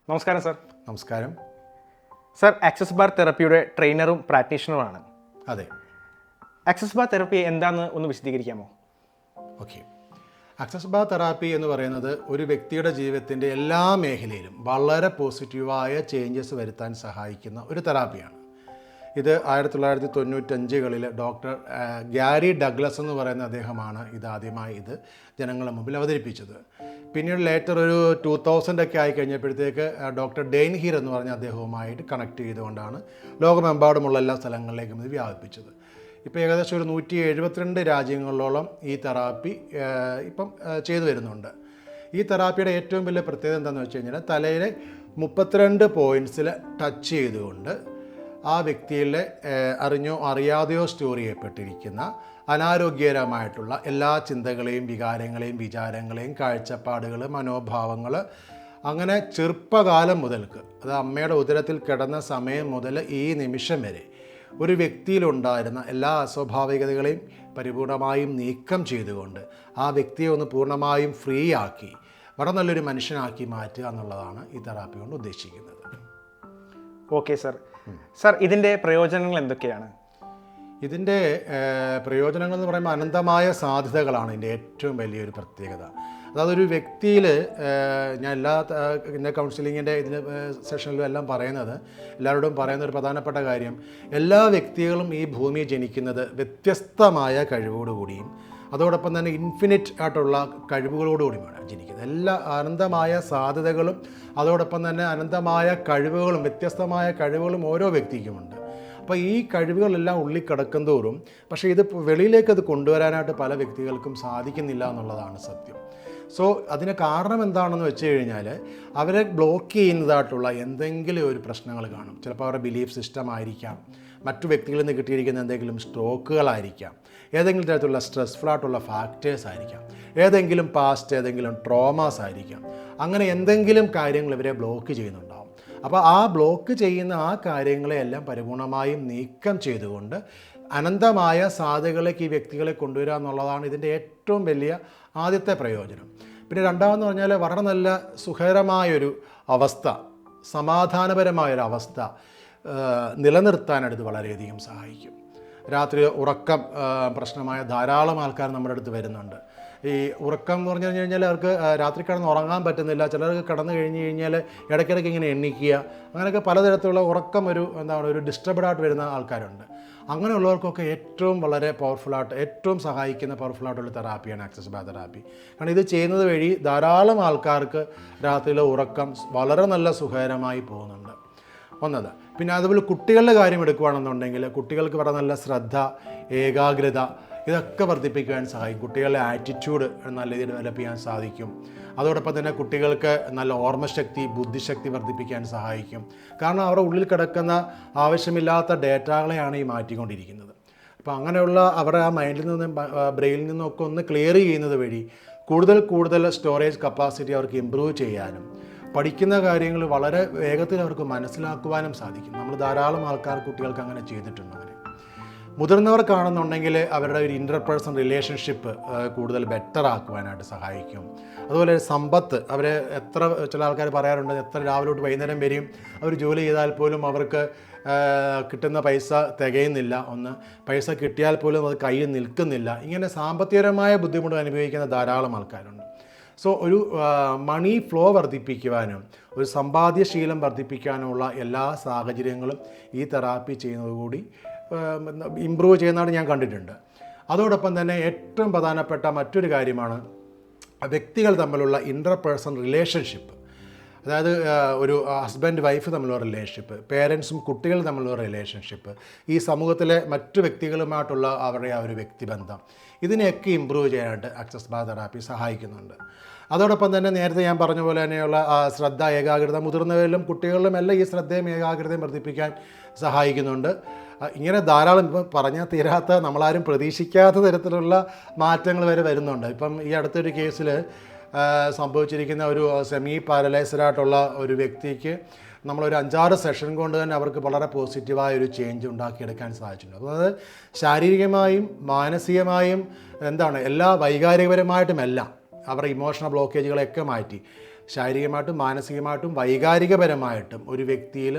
നമസ്കാരം സർ. നമസ്കാരം sir, access bar തെറപ്പിയുടെ ട്രെയിനറും പ്രാക്ടീഷണറുമാണ്. അതെ. ആക്സസ് ബാർ തെറപ്പി എന്താണെന്ന് ഒന്ന് വിശദീകരിക്കാമോ? ഓക്കെ. ആക്സസ് ബാർ തെറാപ്പി എന്ന് പറയുന്നത് ഒരു വ്യക്തിയുടെ ജീവിതത്തിൻ്റെ എല്ലാ മേഖലയിലും വളരെ പോസിറ്റീവായ ചേഞ്ചസ് വരുത്താൻ സഹായിക്കുന്ന ഒരു തെറാപ്പിയാണ്. ഇത് 1995 ഡോക്ടർ ഗ്യാരി ഡഗ്ലസ് എന്ന് പറയുന്ന അദ്ദേഹമാണ് ഇതാദ്യമായി ജനങ്ങളുടെ മുമ്പിൽ അവതരിപ്പിച്ചത്. പിന്നീട് ലേറ്റർ ഒരു 2000 ഒക്കെ ആയി കഴിഞ്ഞപ്പോഴത്തേക്ക് ഡോക്ടർ ഡെയ്ൻ ഹീർ എന്ന് പറഞ്ഞ അദ്ദേഹവുമായിട്ട് കണക്ട് ചെയ്തുകൊണ്ടാണ് ലോകമെമ്പാടുമുള്ള എല്ലാ സ്ഥലങ്ങളിലേക്കും ഇത് വ്യാപിപ്പിച്ചത്. ഇപ്പോൾ ഏകദേശം ഒരു 172 രാജ്യങ്ങളിലോളം ഈ തെറാപ്പി ഇപ്പം ചെയ്തു വരുന്നുണ്ട്. ഈ തെറാപ്പിയുടെ ഏറ്റവും വലിയ പ്രത്യേകത എന്താണെന്ന് വെച്ച് കഴിഞ്ഞാൽ തലയിലെ 32 പോയിൻറ്റ്സിൽ ടച്ച് ചെയ്തുകൊണ്ട് ആ വ്യക്തിയിലെ അറിഞ്ഞോ അറിയാതെയോ സ്റ്റോർ ചെയ്യപ്പെട്ടിരിക്കുന്ന അനാരോഗ്യകരമായിട്ടുള്ള എല്ലാ ചിന്തകളെയും വികാരങ്ങളെയും വിചാരങ്ങളെയും കാഴ്ചപ്പാടുകൾ മനോഭാവങ്ങൾ അങ്ങനെ ചെറുപ്പകാലം മുതൽക്ക് അത് അമ്മയുടെ ഉദരത്തിൽ കിടന്ന സമയം മുതൽ ഈ നിമിഷം വരെ ഒരു വ്യക്തിയിലുണ്ടായിരുന്ന എല്ലാ അസ്വാഭാവികതകളെയും പരിപൂർണമായും നീക്കം ചെയ്തുകൊണ്ട് ആ വ്യക്തിയെ ഒന്ന് പൂർണ്ണമായും ഫ്രീ ആക്കി വളരെ നല്ലൊരു മനുഷ്യനാക്കി മാറ്റുക എന്നുള്ളതാണ് ഈ തെറാപ്പി കൊണ്ട് ഉദ്ദേശിക്കുന്നത്. Okay sir. സർ, ഇതിൻ്റെ പ്രയോജനങ്ങൾ എന്തൊക്കെയാണ്? ഇതിൻ്റെ പ്രയോജനങ്ങൾ എന്ന് പറയുമ്പോൾ അനന്തമായ സാധ്യതകളാണ് ഇതിൻ്റെ ഏറ്റവും വലിയൊരു പ്രത്യേകത. അതായത് ഒരു വ്യക്തിയിൽ ഞാൻ എൻ്റെ കൗൺസിലിങ്ങിൻ്റെ ഇതിന് സെഷനിലും എല്ലാം പറയുന്നത് എല്ലാവരോടും പറയുന്ന ഒരു പ്രധാനപ്പെട്ട കാര്യം, എല്ലാ വ്യക്തികളും ഈ ഭൂമിയിൽ ജനിക്കുന്നത് വ്യത്യസ്തമായ കഴിവോടുകൂടിയും അതോടൊപ്പം തന്നെ ഇൻഫിനിറ്റ് ആയിട്ടുള്ള കഴിവുകളോടുകൂടിയുമാണ് ജനിക്കുന്നത്. എല്ലാ അനന്തമായ സാധ്യതകളും അതോടൊപ്പം തന്നെ അനന്തമായ കഴിവുകളും വ്യത്യസ്തമായ കഴിവുകളും ഓരോ വ്യക്തിക്കുമുണ്ട്. അപ്പോൾ ഈ കഴിവുകളെല്ലാം ഉള്ളിൽ കിടക്കും തോറും പക്ഷേ ഇത് വെളിയിലേക്ക് അത് കൊണ്ടുവരാനായിട്ട് പല വ്യക്തികൾക്കും സാധിക്കുന്നില്ല എന്നുള്ളതാണ് സത്യം. സോ അതിന് കാരണം എന്താണെന്ന് വെച്ച് കഴിഞ്ഞാൽ അവരെ ബ്ലോക്ക് ചെയ്യുന്നതായിട്ടുള്ള എന്തെങ്കിലും ഒരു പ്രശ്നങ്ങൾ കാണും. ചിലപ്പോൾ അവരുടെ ബിലീഫ് സിസ്റ്റം ആയിരിക്കാം, മറ്റു വ്യക്തികളിൽ നിന്ന് കിട്ടിയിരിക്കുന്ന എന്തെങ്കിലും സ്ട്രോക്കുകളായിരിക്കാം, ഏതെങ്കിലും തരത്തിലുള്ള സ്ട്രെസ്ഫുൾ ആയിട്ടുള്ള ഫാക്ടേഴ്സ് ആയിരിക്കാം, ഏതെങ്കിലും പാസ്റ്റ് ഏതെങ്കിലും ട്രോമാസ് ആയിരിക്കാം. അങ്ങനെ എന്തെങ്കിലും കാര്യങ്ങൾ ഇവരെ ബ്ലോക്ക് ചെയ്യുന്നുണ്ടാവും. അപ്പോൾ ആ ബ്ലോക്ക് ചെയ്യുന്ന ആ കാര്യങ്ങളെയെല്ലാം പരിപൂർണമായും നീക്കം ചെയ്തുകൊണ്ട് അനന്തമായ സാധ്യതകളിലേക്ക് ഈ വ്യക്തികളെ കൊണ്ടുവരിക എന്നുള്ളതാണ് ഇതിൻ്റെ ഏറ്റവും വലിയ ആദ്യത്തെ പ്രയോജനം. പിന്നെ രണ്ടാമെന്ന് പറഞ്ഞാൽ വളരെ നല്ല സുഖകരമായൊരു അവസ്ഥ, സമാധാനപരമായൊരു അവസ്ഥ നിലനിർത്താനായിട്ട് വളരെയധികം സഹായിക്കും. രാത്രി ഉറക്കം പ്രശ്നമായ ധാരാളം ആൾക്കാർ നമ്മുടെ അടുത്ത് വരുന്നുണ്ട്. ഈ ഉറക്കം എന്ന് പറഞ്ഞു കഴിഞ്ഞാൽ അവർക്ക് രാത്രി കിടന്ന് ഉറങ്ങാൻ പറ്റുന്നില്ല, ചിലർക്ക് കിടന്നു കഴിഞ്ഞ് കഴിഞ്ഞാൽ ഇടയ്ക്കിടയ്ക്ക് ഇങ്ങനെ എണ്ണിക്കുക, അങ്ങനെയൊക്കെ പലതരത്തിലുള്ള ഉറക്കം ഒരു ഡിസ്റ്റർബ്ഡായിട്ട് വരുന്ന ആൾക്കാരുണ്ട്. അങ്ങനെയുള്ളവർക്കൊക്കെ ഏറ്റവും വളരെ പവർഫുള്ളായിട്ട് ഏറ്റവും സഹായിക്കുന്ന പവർഫുള്ളായിട്ടുള്ള തെറാപ്പിയാണ് ആക്സസ് ബാർ തെറാപ്പി. കാരണം ഇത് ചെയ്യുന്നത് വഴി ധാരാളം ആൾക്കാർക്ക് രാത്രിയിലെ ഉറക്കം വളരെ നല്ല സുഖകരമായി പോകുന്നുണ്ട് ഒന്നത്. പിന്നെ അതുപോലെ കുട്ടികളുടെ കാര്യം എടുക്കുകയാണെന്നുണ്ടെങ്കിൽ കുട്ടികൾക്ക് വളരെ നല്ല ശ്രദ്ധ, ഏകാഗ്രത ഇതൊക്കെ വർദ്ധിപ്പിക്കുവാൻ സഹായിക്കും. കുട്ടികളുടെ ആറ്റിറ്റ്യൂഡ് നല്ല രീതിയിൽ ഡെവലപ്പ് ചെയ്യാൻ സാധിക്കും. അതോടൊപ്പം തന്നെ കുട്ടികൾക്ക് നല്ല ഓർമ്മശക്തി, ബുദ്ധിശക്തി വർദ്ധിപ്പിക്കാൻ സഹായിക്കും. കാരണം അവരുടെ ഉള്ളിൽ കിടക്കുന്ന ആവശ്യമില്ലാത്ത ഡേറ്റകളെയാണ് ഈ മാറ്റിക്കൊണ്ടിരിക്കുന്നത്. അപ്പോൾ അങ്ങനെയുള്ള അവരുടെ ആ മൈൻഡിൽ നിന്നും ബ്രെയിനിൽ നിന്നൊക്കെ ഒന്ന് ക്ലിയർ ചെയ്യുന്നത് വഴി കൂടുതൽ സ്റ്റോറേജ് കപ്പാസിറ്റി അവർക്ക് ഇമ്പ്രൂവ് ചെയ്യാനും പഠിക്കുന്ന കാര്യങ്ങൾ വളരെ വേഗത്തിൽ അവർക്ക് മനസ്സിലാക്കുവാനും സാധിക്കും. നമ്മൾ ധാരാളം കുട്ടികൾക്ക് അങ്ങനെ ചെയ്തിട്ടുണ്ട്. അങ്ങനെ മുതിർന്നവർക്കാണെന്നുണ്ടെങ്കിൽ അവരുടെ ഒരു ഇൻ്റർപേഴ്സണൽ റിലേഷൻഷിപ്പ് കൂടുതൽ ബെറ്റർ ആക്കുവാനായിട്ട് സഹായിക്കും. അതുപോലെ സമ്പത്ത്, അവരെ ചില ആൾക്കാർ പറയാറുണ്ട്, എത്ര രാവിലെ തൊട്ട് വൈകുന്നേരം വരെയും അവർ ജോലി ചെയ്താൽ പോലും അവർക്ക് കിട്ടുന്ന പൈസ തികയുന്നില്ല, പൈസ കിട്ടിയാൽ പോലും അത് കയ്യിൽ നിൽക്കുന്നില്ല. ഇങ്ങനെ സാമ്പത്തികപരമായ ബുദ്ധിമുട്ട് അനുഭവിക്കുന്ന ധാരാളം ആൾക്കാരുണ്ട്. സോ ഒരു മണി ഫ്ലോ വർദ്ധിപ്പിക്കുവാനും ഒരു സമ്പാദ്യശീലം വർദ്ധിപ്പിക്കാനുമുള്ള എല്ലാ സാഹചര്യങ്ങളും ഈ തെറാപ്പി ചെയ്യുന്നതുകൂടി ഇമ്പ്രൂവ് ചെയ്യുന്നതാണ് ഞാൻ കണ്ടിട്ടുണ്ട്. അതോടൊപ്പം തന്നെ ഏറ്റവും പ്രധാനപ്പെട്ട മറ്റൊരു കാര്യമാണ് വ്യക്തികൾ തമ്മിലുള്ള ഇൻ്റർപേഴ്സണൽ റിലേഷൻഷിപ്പ്. അതായത് ഒരു ഹസ്ബൻഡ് വൈഫ് തമ്മിലുള്ള റിലേഷൻഷിപ്പ്, പേരൻസും കുട്ടികൾ തമ്മിലുള്ള റിലേഷൻഷിപ്പ്, ഈ സമൂഹത്തിലെ മറ്റു വ്യക്തികളുമായിട്ടുള്ള അവരുടെ ആ ഒരു വ്യക്തിബന്ധം, ഇതിനെയൊക്കെ ഇമ്പ്രൂവ് ചെയ്യാനായിട്ട് ആക്സസ് ബാർ തെറാപ്പി സഹായിക്കുന്നുണ്ട്. അതോടൊപ്പം തന്നെ നേരത്തെ ഞാൻ പറഞ്ഞ പോലെ തന്നെയുള്ള ശ്രദ്ധ, ഏകാഗ്രത മുതിർന്നവരിലും കുട്ടികളിലും എല്ലാം ഈ ശ്രദ്ധയും ഏകാഗ്രതയും വർദ്ധിപ്പിക്കാൻ സഹായിക്കുന്നുണ്ട്. ഇങ്ങനെ ധാരാളം ഇപ്പം പറഞ്ഞാൽ തീരാത്ത, നമ്മളാരും പ്രതീക്ഷിക്കാത്ത തരത്തിലുള്ള മാറ്റങ്ങൾ വരെ വരുന്നുണ്ട്. ഇപ്പം ഈ അടുത്തൊരു കേസിൽ സംഭവിച്ചിരിക്കുന്ന ഒരു സെമി പാരലൈസ്ഡായിട്ടുള്ള ഒരു വ്യക്തിക്ക് നമ്മളൊരു 5-6 സെഷൻ കൊണ്ട് തന്നെ അവർക്ക് വളരെ പോസിറ്റീവായ ഒരു ചേഞ്ച് ഉണ്ടാക്കിയെടുക്കാൻ സാധിച്ചിട്ടുണ്ട്. അതായത് ശാരീരികമായും മാനസികമായും എല്ലാ വൈകാരികപരമായിട്ടുമെല്ലാം അവരുടെ ഇമോഷണൽ ബ്ലോക്കേജുകളെയൊക്കെ മാറ്റി ശാരീരികമായിട്ടും മാനസികമായിട്ടും വൈകാരികപരമായിട്ടും ഒരു വ്യക്തിയിൽ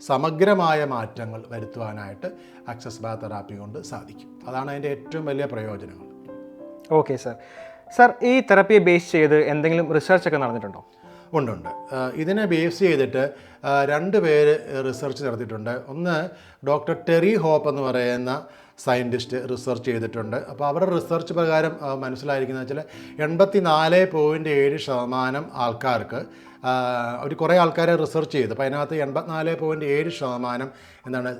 സമഗ്രമായ മാറ്റങ്ങൾ വരുത്തുവാനായിട്ട് ആക്സസ് ബാർ തെറാപ്പി കൊണ്ട് സാധിക്കും. അതാണ് അതിൻ്റെ ഏറ്റവും വലിയ പ്രയോജനങ്ങൾ. ഓക്കെ സർ, ഈ തെറപ്പിയെ ബേസ് ചെയ്ത് എന്തെങ്കിലും റിസർച്ച് ഒക്കെ നടന്നിട്ടുണ്ടോ? ഉണ്ട്. ഇതിനെ ബേസ് ചെയ്തിട്ട് 2 പേര് റിസർച്ച് നടത്തിയിട്ടുണ്ട്. ഒന്ന് ഡോക്ടർ ടെറി ഹോപ്പ് എന്ന് പറയുന്ന സയൻറ്റിസ്റ്റ് റിസർച്ച് ചെയ്തിട്ടുണ്ട്. അപ്പോൾ അവരുടെ റിസർച്ച് പ്രകാരം മനസ്സിലായിരിക്കുന്നത് വെച്ചാൽ 84.7% ആൾക്കാർക്ക് അവർ കുറേ ആൾക്കാരെ റിസർച്ച് ചെയ്തു. അപ്പോൾ അതിനകത്ത് 84.7% എന്താണ്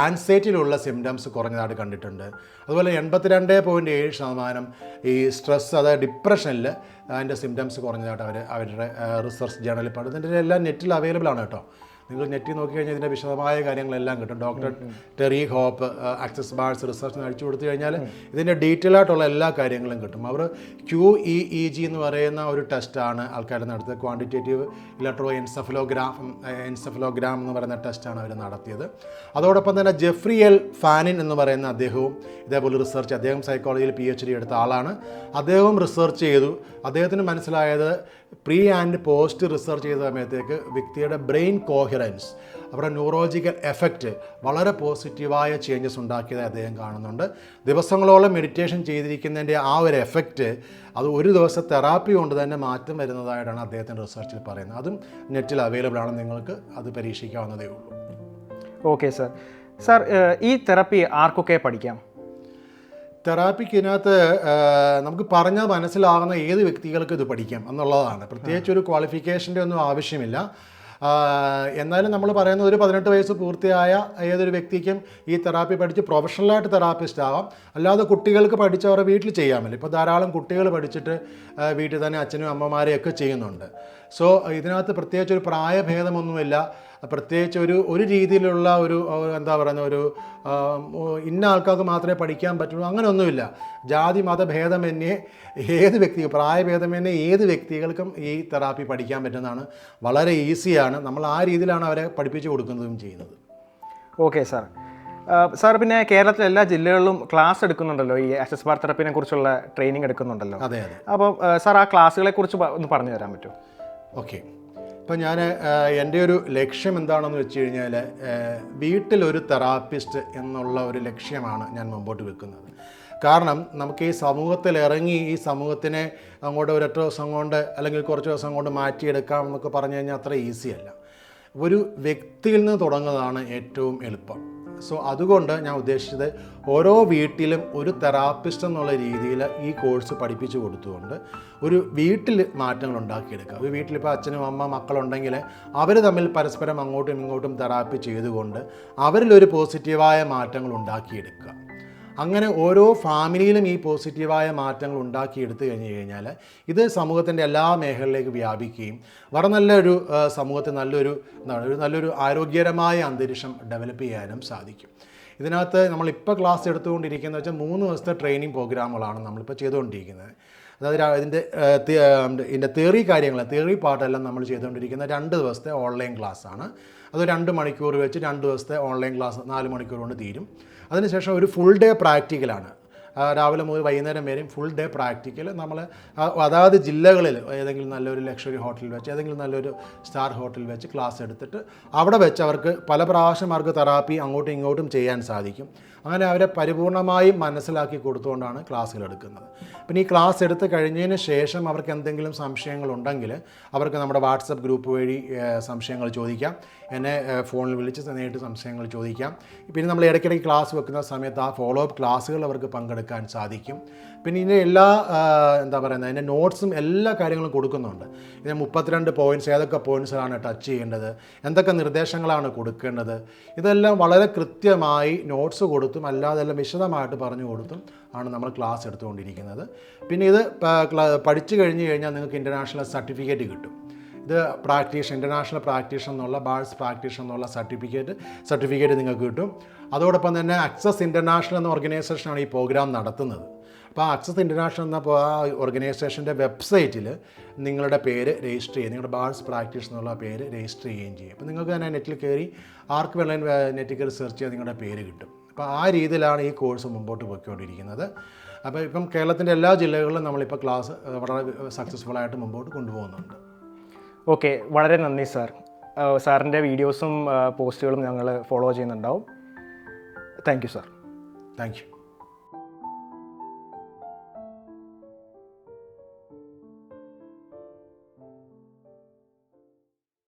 ആൻസൈറ്റിയിലുള്ള സിംറ്റംസ് കുറഞ്ഞതായിട്ട് കണ്ടിട്ടുണ്ട്. അതുപോലെ 82.7% ഈ സ്ട്രെസ്, അതായത് ഡിപ്രഷനിൽ അതിൻ്റെ സിംറ്റംസ് കുറഞ്ഞതായിട്ട് അവരുടെ റിസർച്ച് ജേണലിൽ പഠിച്ചു. ഇതിൻ്റെ എല്ലാം നെറ്റിൽ അവൈലബിൾ ആണ് കേട്ടോ. നിങ്ങൾ നെറ്റിൽ നോക്കിക്കഴിഞ്ഞാൽ ഇതിൻ്റെ വിശദമായ കാര്യങ്ങളെല്ലാം കിട്ടും. Doctor Terry Hope access bars research അടിച്ചു കൊടുത്തു കഴിഞ്ഞാൽ ഇതിൻ്റെ ഡീറ്റെയിൽ ആയിട്ടുള്ള എല്ലാ കാര്യങ്ങളും കിട്ടും. അവർ QEEG എന്ന് പറയുന്ന ഒരു ടെസ്റ്റാണ് ആൾക്കാർ നടത്തിയത്. ക്വാണ്ടിറ്റേറ്റീവ് ഇലക്ട്രോ എൻസെഫലോഗ്രാം എന്ന് പറയുന്ന ടെസ്റ്റാണ് അവർ നടത്തിയത്. അതോടൊപ്പം തന്നെ ജെഫ്രി എൽ ഫാനിൻ എന്ന് പറയുന്ന അദ്ദേഹവും ഇതേപോലെ റിസർച്ച്, അദ്ദേഹം സൈക്കോളജിയിൽ PhD എടുത്ത ആളാണ്. അദ്ദേഹവും റിസർച്ച് ചെയ്തു. അദ്ദേഹത്തിന് മനസ്സിലായത് പ്രീ ആൻഡ് പോസ്റ്റ് റിസർച്ച് ചെയ്ത സമയത്തേക്ക് വ്യക്തിയുടെ ബ്രെയിൻ കോഹിറൻസ്, അവരുടെ ന്യൂറോളജിക്കൽ എഫക്റ്റ് വളരെ പോസിറ്റീവായ ചേഞ്ചസ് ഉണ്ടാക്കിയതായി അദ്ദേഹം കാണുന്നുണ്ട്. ദിവസങ്ങളോളം മെഡിറ്റേഷൻ ചെയ്തിരിക്കുന്നതിൻ്റെ ആ ഒരു എഫക്റ്റ് അത് ഒരു ദിവസം തെറാപ്പി കൊണ്ട് തന്നെ മാറ്റം വരുന്നതായിട്ടാണ് അദ്ദേഹത്തിൻ്റെ റിസർച്ചിൽ പറയുന്നത്. അതും നെറ്റിൽ അവൈലബിൾ ആണ്, നിങ്ങൾക്ക് അത് പരീക്ഷിക്കാവുന്നതേ ഉള്ളൂ. ഓക്കെ സർ, ഈ തെറാപ്പി ആർക്കൊക്കെ പഠിക്കാം? തെറാപ്പിക്കിനകത്ത് നമുക്ക് പറഞ്ഞാൽ മനസ്സിലാകുന്ന ഏത് വ്യക്തികൾക്ക് ഇത് പഠിക്കാം എന്നുള്ളതാണ്. പ്രത്യേകിച്ച് ഒരു ക്വാളിഫിക്കേഷൻ്റെ ഒന്നും ആവശ്യമില്ല. എന്നാലും നമ്മൾ പറയുന്നത് ഒരു 18 വയസ്സ് പൂർത്തിയായ ഏതൊരു വ്യക്തിക്കും ഈ തെറാപ്പി പഠിച്ച് പ്രൊഫഷണലായിട്ട് തെറാപ്പിസ്റ്റ് ആവാം. അല്ലാതെ കുട്ടികൾക്ക് പഠിച്ച് അവരുടെ വീട്ടിൽ ചെയ്യാമല്ലോ. ഇപ്പോൾ ധാരാളം കുട്ടികൾ പഠിച്ചിട്ട് വീട്ടിൽ തന്നെ അച്ഛനും അമ്മമാരെയൊക്കെ ചെയ്യുന്നുണ്ട്. സോ ഇതിനകത്ത് പ്രത്യേകിച്ച് ഒരു പ്രായഭേദമൊന്നുമില്ല. പ്രത്യേകിച്ച് ഒരു രീതിയിലുള്ള ഒരു എന്താ പറയുന്ന ഒരു ഇന്ന ആൾക്കാർക്ക് മാത്രമേ പഠിക്കാൻ പറ്റുള്ളൂ അങ്ങനെയൊന്നുമില്ല. ജാതി മതഭേദമന്യേ ഏത് വ്യക്തിക്കും, പ്രായഭേദമന്യേ ഏത് വ്യക്തികൾക്കും ഈ തെറാപ്പി പഠിക്കാൻ പറ്റുന്നതാണ്. വളരെ ഈസിയാണ്. നമ്മൾ ആ രീതിയിലാണ് അവരെ പഠിപ്പിച്ചു കൊടുക്കുന്നതും ചെയ്യുന്നത്. ഓക്കെ സാർ, പിന്നെ കേരളത്തിലെ എല്ലാ ജില്ലകളിലും ക്ലാസ് എടുക്കുന്നുണ്ടല്ലോ, ഈ ആക്സസ് ബാർ തെറാപ്പിനെ കുറിച്ചുള്ള ട്രെയിനിങ് എടുക്കുന്നുണ്ടല്ലോ. അതെ. അപ്പോൾ സാർ ആ ക്ലാസ്സുകളെ കുറിച്ച് ഒന്ന് പറഞ്ഞു തരാൻ പറ്റുമോ? ഓക്കെ. ഇപ്പം എൻ്റെ ഒരു ലക്ഷ്യം എന്താണെന്ന് വെച്ച് കഴിഞ്ഞാൽ വീട്ടിലൊരു തെറാപ്പിസ്റ്റ് എന്നുള്ള ഒരു ലക്ഷ്യമാണ് ഞാൻ മുമ്പോട്ട് വെക്കുന്നത്. കാരണം നമുക്ക് ഈ സമൂഹത്തിൽ ഇറങ്ങി ഈ സമൂഹത്തിനെ അങ്ങോട്ട് ഒരൊറ്റ ദിവസം കൊണ്ട് അല്ലെങ്കിൽ കുറച്ച് ദിവസം കൊണ്ട് മാറ്റിയെടുക്കാം എന്നൊക്കെ പറഞ്ഞു കഴിഞ്ഞാൽ അത്ര ഈസിയല്ല. ഒരു വ്യക്തിയിൽ നിന്ന് തുടങ്ങുന്നതാണ് ഏറ്റവും എളുപ്പം. സോ അതുകൊണ്ട് ഞാൻ ഉദ്ദേശിച്ചത് ഓരോ വീട്ടിലും ഒരു തെറാപ്പിസ്റ്റ് എന്നുള്ള രീതിയിൽ ഈ കോഴ്സ് പഠിപ്പിച്ചു കൊടുത്തുകൊണ്ട് ഒരു വീട്ടിൽ മാറ്റങ്ങൾ ഉണ്ടാക്കിയെടുക്കുക. ഒരു വീട്ടിലിപ്പോൾ അച്ഛനും അമ്മ മക്കളുണ്ടെങ്കിൽ അവർ തമ്മിൽ പരസ്പരം അങ്ങോട്ടും ഇങ്ങോട്ടും തെറാപ്പി ചെയ്തുകൊണ്ട് അവരിലൊരു പോസിറ്റീവായ മാറ്റങ്ങൾ ഉണ്ടാക്കിയെടുക്കുക. അങ്ങനെ ഓരോ ഫാമിലിയിലും ഈ പോസിറ്റീവായ മാറ്റങ്ങൾ ഉണ്ടാക്കിയെടുത്തു കഴിഞ്ഞാൽ ഇത് സമൂഹത്തിൻ്റെ എല്ലാ മേഖലയിലേക്ക് വ്യാപിക്കുകയും വളരെ നല്ലൊരു സമൂഹത്തിൽ നല്ലൊരു ആരോഗ്യകരമായ അന്തരീക്ഷം ഡെവലപ്പ് ചെയ്യാനും സാധിക്കും. ഇതിനകത്ത് നമ്മളിപ്പോൾ ക്ലാസ് എടുത്തുകൊണ്ടിരിക്കുന്നത് വെച്ചാൽ 3 ദിവസത്തെ ട്രെയിനിങ് പ്രോഗ്രാമുകളാണ് നമ്മളിപ്പോൾ ചെയ്തുകൊണ്ടിരിക്കുന്നത്. അതായത് ഇതിൻ്റെ തിയറി പാർട്ടെല്ലാം നമ്മൾ ചെയ്തുകൊണ്ടിരിക്കുന്ന 2 ദിവസത്തെ ഓൺലൈൻ ക്ലാസ്സാണ്. അത് 2 മണിക്കൂർ വെച്ച് 2 ദിവസത്തെ ഓൺലൈൻ ക്ലാസ് 4 മണിക്കൂർ കൊണ്ട് തീരും. അതിനുശേഷം ഒരു ഫുൾ ഡേ പ്രാക്ടിക്കലാണ്. രാവിലെ മുതൽ വൈകുന്നേരം വരെയും ഫുൾ ഡേ പ്രാക്ടിക്കൽ നമ്മൾ അതാത് ജില്ലകളിൽ ഏതെങ്കിലും നല്ലൊരു ലക്ഷറി ഹോട്ടലിൽ വെച്ച് ഏതെങ്കിലും നല്ലൊരു സ്റ്റാർ ഹോട്ടലിൽ വെച്ച് ക്ലാസ് എടുത്തിട്ട് അവിടെ വെച്ച് അവർക്ക് പല പ്രാവശ്യം അവർക്ക് തെറാപ്പി അങ്ങോട്ടും ഇങ്ങോട്ടും ചെയ്യാൻ സാധിക്കും. അങ്ങനെ അവരെ പരിപൂർണമായും മനസ്സിലാക്കി കൊടുത്തുകൊണ്ടാണ് ക്ലാസ്സുകൾ എടുക്കുന്നത്. പിന്നെ ഈ ക്ലാസ് എടുത്ത് കഴിഞ്ഞതിന് ശേഷം അവർക്ക് എന്തെങ്കിലും സംശയങ്ങളുണ്ടെങ്കിൽ അവർക്ക് നമ്മുടെ വാട്സപ്പ് ഗ്രൂപ്പ് വഴി സംശയങ്ങൾ ചോദിക്കാം. എന്നെ ഫോണിൽ വിളിച്ച് നേരിട്ട് സംശയങ്ങൾ ചോദിക്കാം. പിന്നെ നമ്മൾ ഇടയ്ക്കിടയ്ക്ക് ക്ലാസ് വെക്കുന്ന സമയത്ത് ആ ഫോളോ അപ്പ് ക്ലാസ്സുകൾ അവർക്ക് പങ്കെടുക്കാൻ സാധിക്കും. പിന്നെ ഇതിൻ്റെ എല്ലാ അതിൻ്റെ നോട്ട്സും എല്ലാ കാര്യങ്ങളും കൊടുക്കുന്നുണ്ട്. ഇതിന് 32 പോയിൻറ്റ്സ്, ഏതൊക്കെ പോയിൻറ്റ്സാണ് ടച്ച് ചെയ്യേണ്ടത്, എന്തൊക്കെ നിർദ്ദേശങ്ങളാണ് കൊടുക്കേണ്ടത്, ഇതെല്ലാം വളരെ കൃത്യമായി നോട്ട്സ് കൊടുത്തും അല്ലാതെല്ലാം വിശദമായിട്ട് പറഞ്ഞു കൊടുത്തും ആണ് നമ്മൾ ക്ലാസ് എടുത്തുകൊണ്ടിരിക്കുന്നത്. പിന്നെ ഇത് പഠിച്ചു കഴിഞ്ഞ് കഴിഞ്ഞാൽ നിങ്ങൾക്ക് ഇൻ്റർനാഷണൽ സർട്ടിഫിക്കറ്റ് കിട്ടും. ഇത് ഇൻ്റർനാഷണൽ പ്രാക്ടീഷൻ എന്നുള്ള ബാഴ്സ് പ്രാക്ടീഷൻ എന്നുള്ള സർട്ടിഫിക്കറ്റ് നിങ്ങൾക്ക് കിട്ടും. അതോടൊപ്പം തന്നെ ആക്സസ് ഇൻ്റർനാഷണൽ എന്ന ഓർഗനൈസേഷനാണ് ഈ പ്രോഗ്രാം നടത്തുന്നത്. അപ്പോൾ ആക്സസ് ഇൻ്റർനാഷണൽ എന്ന ആ ഓർഗനൈസേഷൻ്റെ വെബ്സൈറ്റിൽ നിങ്ങളുടെ പേര് രജിസ്റ്റർ ചെയ്യുക, നിങ്ങളുടെ ബാഴ്സ് പ്രാക്ടീഷൻ എന്നുള്ള പേര് രജിസ്റ്റർ ചെയ്യുകയും ചെയ്യും. അപ്പോൾ നിങ്ങൾക്ക് തന്നെ നെറ്റിൽ കയറി ആർക്ക് വേണമെങ്കിലും നെറ്റിൽ കയറി സെർച്ച് ചെയ്ത് നിങ്ങളുടെ പേര് കിട്ടും. അപ്പോൾ ആ രീതിയിലാണ് ഈ കോഴ്സ് മുമ്പോട്ട് പോയിക്കൊണ്ടിരിക്കുന്നത്. അപ്പോൾ ഇപ്പം കേരളത്തിൻ്റെ എല്ലാ ജില്ലകളിലും നമ്മളിപ്പോൾ ക്ലാസ് വളരെ സക്സസ്ഫുള്ളായിട്ട് മുമ്പോട്ട് കൊണ്ടുപോകുന്നുണ്ട്. ഓക്കെ, വളരെ നന്ദി സാർ. സാറിൻ്റെ വീഡിയോസും പോസ്റ്റുകളും ഞങ്ങൾ ഫോളോ ചെയ്യുന്നുണ്ടാവും. Thank you sir. Thank you.